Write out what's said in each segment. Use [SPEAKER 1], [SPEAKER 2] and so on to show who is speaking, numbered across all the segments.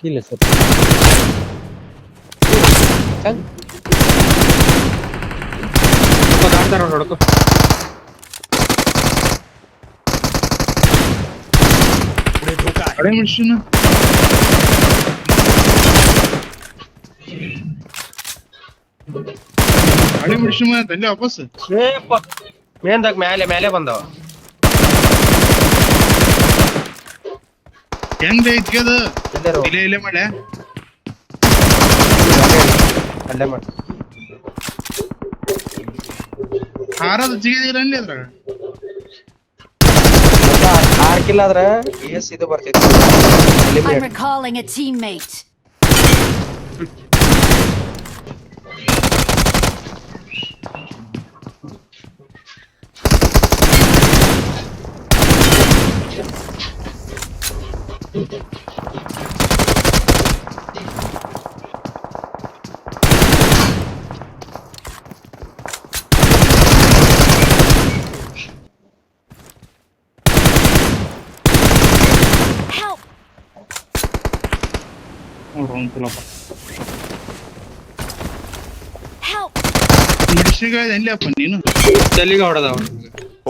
[SPEAKER 1] ಇಲ್ಲ ಸರ್ ಚಂದ ದಾಡ್ತಾರ ನೋಡಕು
[SPEAKER 2] अरे मशीन अरे मशीन ತಂದೆ ವಾಪಸ್
[SPEAKER 1] ಮೇಂದಾಗ ಮೇಲೆ ಬಂದವ
[SPEAKER 2] ಹೆಂಗ್ ಐತಿ ಅದು ಇಲ್ಲೇ ಮಾಡೆ
[SPEAKER 1] ಅಲ್ಲೇ ಮಾಡಿ
[SPEAKER 2] ಹಾರದ ಜಿಗಿದಿರಲ್ಲ ಅದ್ರಾಗ
[SPEAKER 1] 6 ಕಿಲ್ ಆದ್ರೆ ಎಸ್ ಇದು ಬರ್ತೈತಿ
[SPEAKER 3] I'm recalling a teammate. Help! Help!
[SPEAKER 2] ಮೆಡಿಸಿನ್ಗಳು ಎಲ್ಲಿಯಪ್ಪ ನೀನು
[SPEAKER 1] ತಲೆಗೆ ಹೊಡೆದವ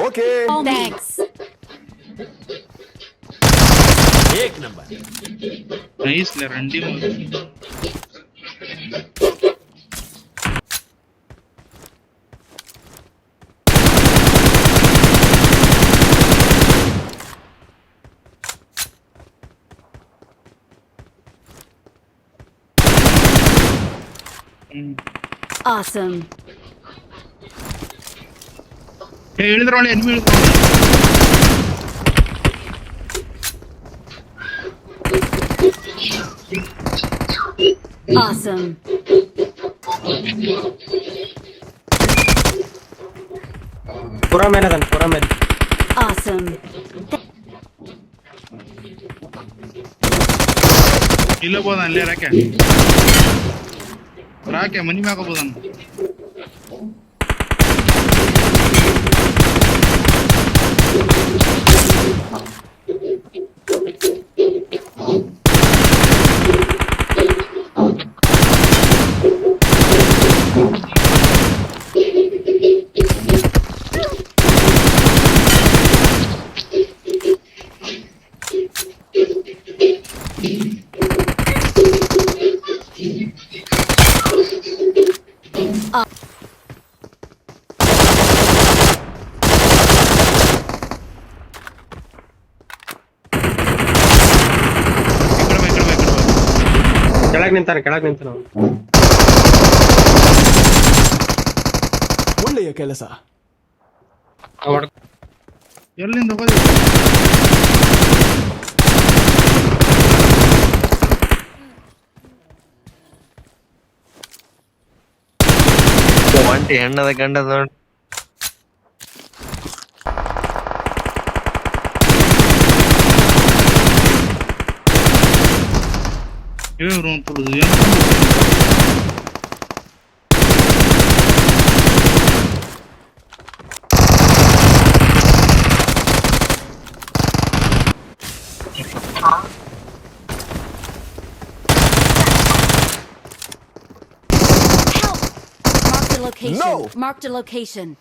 [SPEAKER 4] Okay.
[SPEAKER 3] Thanks.
[SPEAKER 4] एक नंबर.
[SPEAKER 2] ನೈಸ್ ರಂಡಿ
[SPEAKER 3] Awesome.
[SPEAKER 2] ಹೇಳಿದ್ರೊಳ್ಳೆ ಎನ್ಮಿ ಹೇಳಿದ್ರು
[SPEAKER 3] Awesome.
[SPEAKER 1] ಪುರ ಮೇಲೆ ಅದನ್ ಪುರ ಮೇಲೆ
[SPEAKER 3] Awesome.
[SPEAKER 2] ಇಲ್ಲ ಬೋದ ಅಲ್ಲೇ ರಾಕೆ ಮನಿ ಮ್ಯಾಗ ಬೋದನ್
[SPEAKER 1] ಕೆಳಗ್ ನಿಂತಾನ
[SPEAKER 4] ಒಳ್ಳೆಯ ಕೆಲಸ.
[SPEAKER 2] ಎಲ್ಲಿಂದ ಹೋಗೋದು
[SPEAKER 5] ಒಂಟಿ ಹೆಣ್ಣದ ಗಂಡದ ನೋಡಿ
[SPEAKER 2] ಇವ್ರು ತುಳಿದು
[SPEAKER 3] Help! Marked a location.
[SPEAKER 4] No!
[SPEAKER 3] Marked a location.